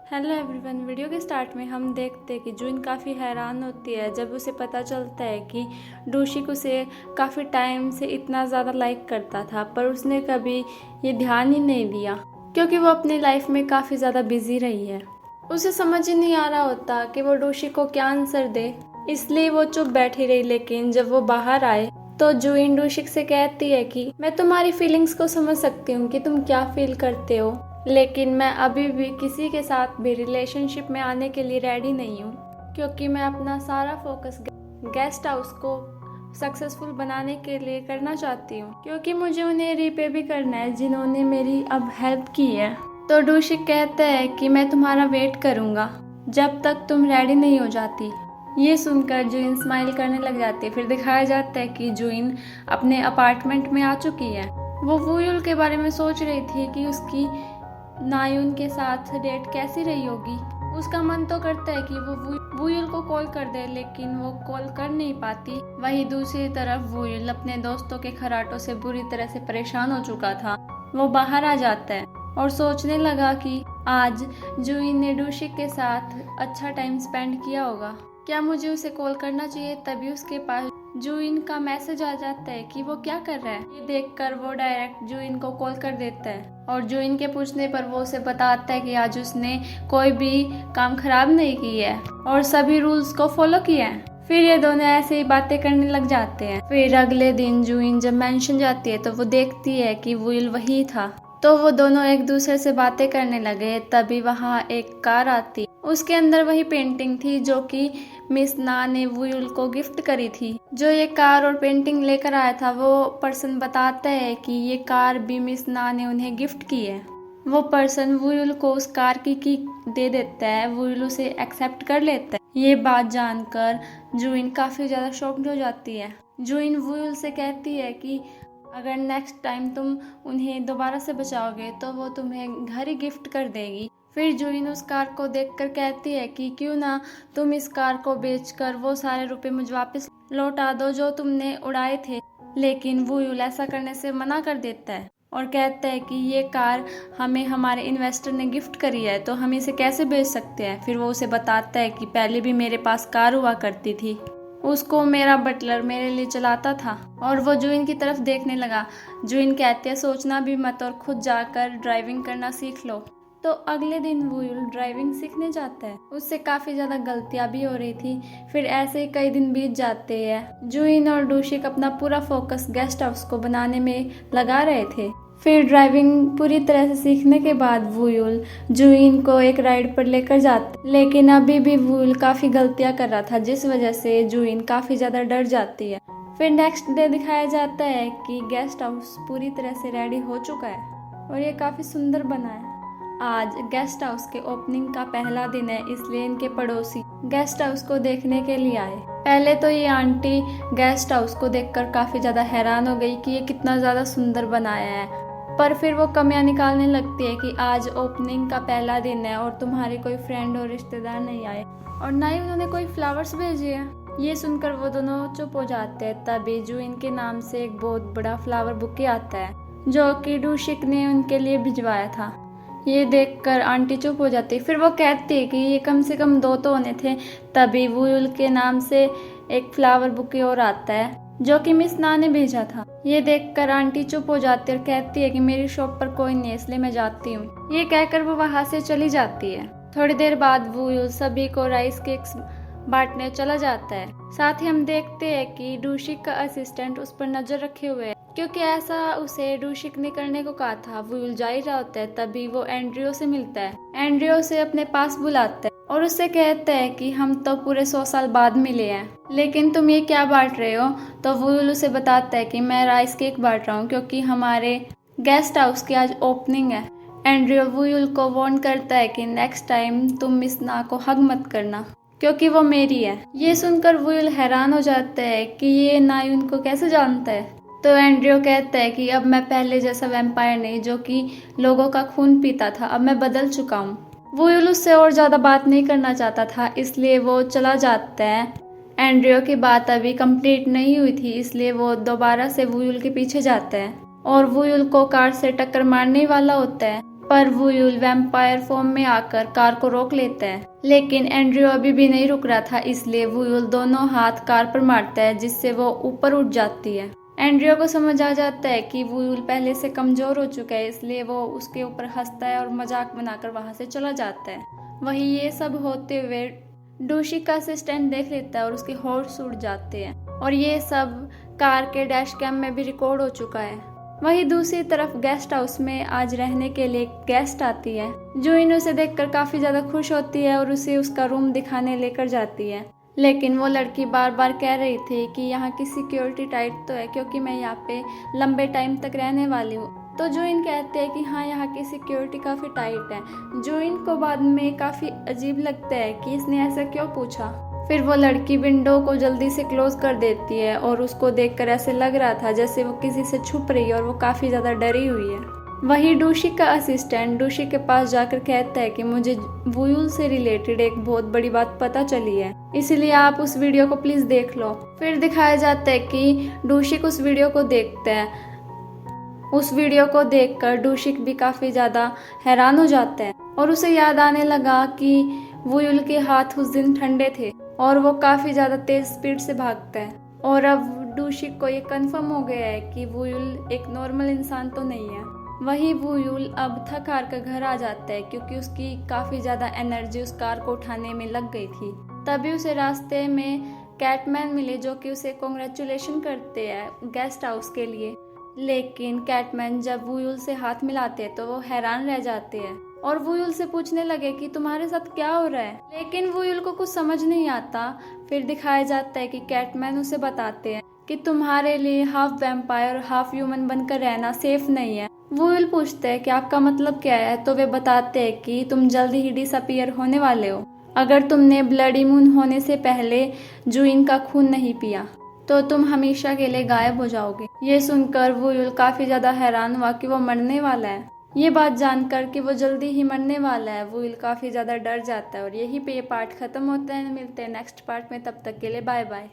Hello everyone. Video के start में हम देखते हैं कि जून काफ़ी हैरान होती है जब उसे पता चलता है कि डूशिक उसे काफ़ी टाइम से इतना ज़्यादा लाइक करता था, पर उसने कभी ये ध्यान ही नहीं दिया क्योंकि वो अपनी लाइफ में काफ़ी ज़्यादा बिजी रही है। उसे समझ ही नहीं आ रहा होता कि वो डूशिक को क्या आंसर दे, इसलिए वो चुप बैठी रही। लेकिन जब वो बाहर आए तो जूइन डूशिक से कहती है कि मैं तुम्हारी फीलिंग्स को समझ सकती हूँ कि तुम क्या फील करते हो, लेकिन मैं अभी भी किसी के साथ भी रिलेशनशिप में आने के लिए रेडी नहीं हूँ क्योंकि मैं अपना सारा फोकस गेस्ट हाउस को सक्सेसफुल बनाने के लिए करना चाहती हूँ, क्योंकि मुझे उन्हें रीपे भी करना है जिन्होंने मेरी अब हेल्प की है। तो डूशिक कहता है कि मैं तुम्हारा वेट करूँगा जब तक तुम रेडी नहीं हो जाती। ये सुनकर जूइन स्माइल करने लग जाती है। फिर दिखाया जाता है कि जूइन अपने अपार्टमेंट में आ चुकी है। वो वूयुल के बारे में सोच रही थी कि उसकी नायुन के साथ डेट कैसी रही होगी। उसका मन तो करता है कि वो वूयुल को कॉल कर दे, लेकिन वो कॉल कर नहीं पाती। वहीं दूसरी तरफ वूयुल अपने दोस्तों के खराटों से बुरी तरह से परेशान हो चुका था। वो बाहर आ जाता है और सोचने लगा कि आज जूइन ने डूशिक के साथ अच्छा टाइम स्पेंड किया होगा, क्या मुझे उसे कॉल करना चाहिए। तभी उसके पास जूइन का मैसेज आ जाता है कि वो क्या कर रहा है। ये देखकर वो डायरेक्ट जूइन को कॉल कर देता है और जूइन के पूछने पर वो उसे बताता है कि आज उसने कोई भी काम खराब नहीं की है और सभी रूल्स को फॉलो किया है। फिर ये दोनों ऐसे ही बातें करने लग जाते हैं। फिर अगले दिन जूइन जब मेंशन जाती है तो वो देखती है कि वुइल वही था, तो वो दोनों एक दूसरे से बातें करने लगे। तभी वहाँ एक कार आती, उसके अंदर वही पेंटिंग थी जो कि मिस ना ने वुइल को गिफ्ट करी थी। जो ये कार और पेंटिंग लेकर आया था वो पर्सन बताता है कि ये कार भी मिस ना ने उन्हें गिफ्ट की है। वो पर्सन वुइल को उस कार की दे देता है। वुइल उसे एक्सेप्ट कर लेता है। ये बात जानकर जूइन काफी ज्यादा शॉक्ड हो जाती है। जूइन वुइल से कहती है कि अगर नेक्स्ट टाइम तुम उन्हें दोबारा से बचाओगे तो वो तुम्हें घर ही गिफ्ट कर देगी। फिर जूइन उस कार को देखकर कहती है कि क्यों ना तुम इस कार को बेचकर वो सारे रुपए मुझे वापस लौटा दो जो तुमने उड़ाए थे। लेकिन वुइल ऐसा करने से मना कर देता है और कहता है कि ये कार हमें हमारे इन्वेस्टर ने गिफ्ट करी है, तो हम इसे कैसे बेच सकते हैं। फिर वो उसे बताता है कि पहले भी मेरे पास कार हुआ करती थी, उसको मेरा बटलर मेरे लिए चलाता था। और वो जूइन की तरफ देखने लगा। जूइन कहती है सोचना भी मत और खुद जाकर ड्राइविंग करना सीख लो। तो अगले दिन वुइल ड्राइविंग सीखने जाता है। उससे काफी ज्यादा गलतियां भी हो रही थी। फिर ऐसे ही कई दिन बीत जाते हैं। जूइन और डूशिक अपना पूरा फोकस गेस्ट हाउस को बनाने में लगा रहे थे। फिर ड्राइविंग पूरी तरह से सीखने के बाद वुइल जूइन को एक राइड पर लेकर जाता, लेकिन अभी भी वुइल काफी गलतियां कर रहा था जिस वजह से जूइन काफी ज्यादा डर जाती है। फिर नेक्स्ट डे दिखाया जाता है कि गेस्ट हाउस पूरी तरह से रेडी हो चुका है और ये काफी सुंदर बना है। आज गेस्ट हाउस के ओपनिंग का पहला दिन है, इसलिए इनके पड़ोसी गेस्ट हाउस को देखने के लिए आए। पहले तो ये आंटी गेस्ट हाउस को देखकर काफी ज्यादा हैरान हो गई कि ये कितना ज्यादा सुंदर बनाया है, पर फिर वो कमियां निकालने लगती है कि आज ओपनिंग का पहला दिन है और तुम्हारे कोई फ्रेंड और रिश्तेदार नहीं आए और ना ही उन्होंने कोई फ्लावर्स भेजे हैं। ये सुनकर वो दोनों चुप हो जाते हैं। तभी जूइन के नाम से एक बहुत बड़ा फ्लावर बुके आता है जो कि डूशिक ने उनके लिए भिजवाया था। ये देखकर आंटी चुप हो जाती है। फिर वो कहती है कि ये कम से कम 2 तो होने थे। तभी वुइल के नाम से एक फ्लावर बुके और आता है जो कि मिस ना ने भेजा था। ये देखकर आंटी चुप हो जाती है और कहती है कि मेरी शॉप पर कोई नहीं है इसलिए मैं जाती हूँ। ये कहकर वो वहाँ से चली जाती है। थोड़ी देर बाद वुइल सभी को राइस केक्स बांटने चला जाता है। साथ ही हम देखते हैं कि डूशिक का असिस्टेंट उस पर नजर रखे हुए है क्योंकि ऐसा उसे डूशिक ने करने को कहा था। वुइल जा ही रहा होता है। तभी वो एंड्रियो से मिलता है। एंड्रियो से अपने पास बुलाता है और उससे कहता है कि हम तो पूरे 100 साल बाद मिले हैं, लेकिन तुम ये क्या बांट रहे हो। तो वुइल उसे बताता है कि मैं राइस केक बांट रहा हूँ क्योंकि हमारे गेस्ट हाउस की आज ओपनिंग है। एंड्रियो वुइल को वार्न करता है कि नेक्स्ट टाइम तुम मिस ना को हग मत करना क्योंकि वो मेरी है। ये सुनकर वुइल हैरान हो जाता है कि ये नायुन को कैसे जानता है। तो एंड्रियो कहता है कि अब मैं पहले जैसा वैम्पायर नहीं जो कि लोगों का खून पीता था, अब मैं बदल चुका हूँ। वुइल उससे और ज्यादा बात नहीं करना चाहता था, इसलिए वो चला जाता है। एंड्रियो की बात अभी कंप्लीट नहीं हुई थी, इसलिए वो दोबारा से वुइल के पीछे जाता है और वुइल को कार से टक्कर मारने वाला होता है, पर वुयुल वैम्पायर फॉर्म में आकर कार को रोक लेता है, लेकिन एंड्रयू अभी भी नहीं रुक रहा था, इसलिए वुयुल दोनों हाथ कार पर मारता है जिससे वो ऊपर उठ जाती है। एंड्रयू को समझ आ जाता है कि वुयुल पहले से कमजोर हो चुका है, इसलिए वो उसके ऊपर हंसता है और मजाक बनाकर वहां से चला जाता है। वहीं ये सब होते हुए डोशी का असिस्टेंट देख लेता है और उसके होश उड़ जाते हैं और ये सब कार के डैश कैम में भी रिकॉर्ड हो चुका है। वहीं दूसरी तरफ गेस्ट हाउस में आज रहने के लिए गेस्ट आती है। जुइन उसे देखकर काफी ज्यादा खुश होती है और उसे उसका रूम दिखाने लेकर जाती है, लेकिन वो लड़की बार बार कह रही थी कि यहाँ की सिक्योरिटी टाइट तो है क्योंकि मैं यहाँ पे लंबे टाइम तक रहने वाली हूँ। तो जुइन कहते हैं कि हाँ, यहाँ की सिक्योरिटी काफ़ी टाइट है। जुइन को बाद में काफ़ी अजीब लगता है कि इसने ऐसा क्यों पूछा। फिर वो लड़की विंडो को जल्दी से क्लोज कर देती है और उसको देखकर ऐसे लग रहा था जैसे वो किसी से छुप रही है और वो काफ़ी ज़्यादा डरी हुई है। वही डूशी का असिस्टेंट डूशी के पास जाकर कहता है कि मुझे वुयुल से रिलेटेड एक बहुत बड़ी बात पता चली है, इसलिए आप उस वीडियो को प्लीज़ देख लो। फिर दिखाया जाता है कि डूशिक उस वीडियो को देखता है। उस वीडियो को देखकर डूशिक भी काफ़ी ज़्यादा हैरान हो जाता है और उसे याद आने लगा कि वुयुल के हाथ उस दिन ठंडे थे और वो काफ़ी ज़्यादा तेज़ स्पीड से भागता है। और अब डूशिक को ये कंफर्म हो गया है कि वुयुल एक नॉर्मल इंसान तो नहीं है। वही वुयुल अब थक हार कर घर आ जाता है क्योंकि उसकी काफ़ी ज़्यादा एनर्जी उस कार को उठाने में लग गई थी। तभी उसे रास्ते में कैटमैन मिले जो कि उसे कॉन्ग्रेचुलेशन करते हैं गेस्ट हाउस के लिए। लेकिन कैटमैन जब वुयुल से हाथ मिलाते हैं तो वो हैरान रह जाते हैं और वुयुल से पूछने लगे कि तुम्हारे साथ क्या हो रहा है, लेकिन वुयुल को कुछ समझ नहीं आता। फिर दिखाया जाता है कि कैटमैन उसे बताते हैं कि तुम्हारे लिए हाफ वैम्पायर और हाफ ह्यूमन बनकर रहना सेफ नहीं है। वुयुल पूछते हैं कि आपका मतलब क्या है, तो वे बताते हैं कि तुम जल्द ही डिसअपीयर होने वाले हो अगर तुमने ब्लडी मून होने से पहले जुइन का खून नहीं पिया, तो तुम हमेशा के लिए गायब हो जाओगे। ये सुनकर वुयुल काफी ज्यादा हैरान हुआ कि वो मरने वाला है। ये बात जानकर कि वो जल्दी ही मरने वाला है, वुयुल काफी ज्यादा डर जाता है और यहीं पे ये पार्ट खत्म होता है। मिलते हैं नेक्स्ट पार्ट में, तब तक के लिए बाय बाय।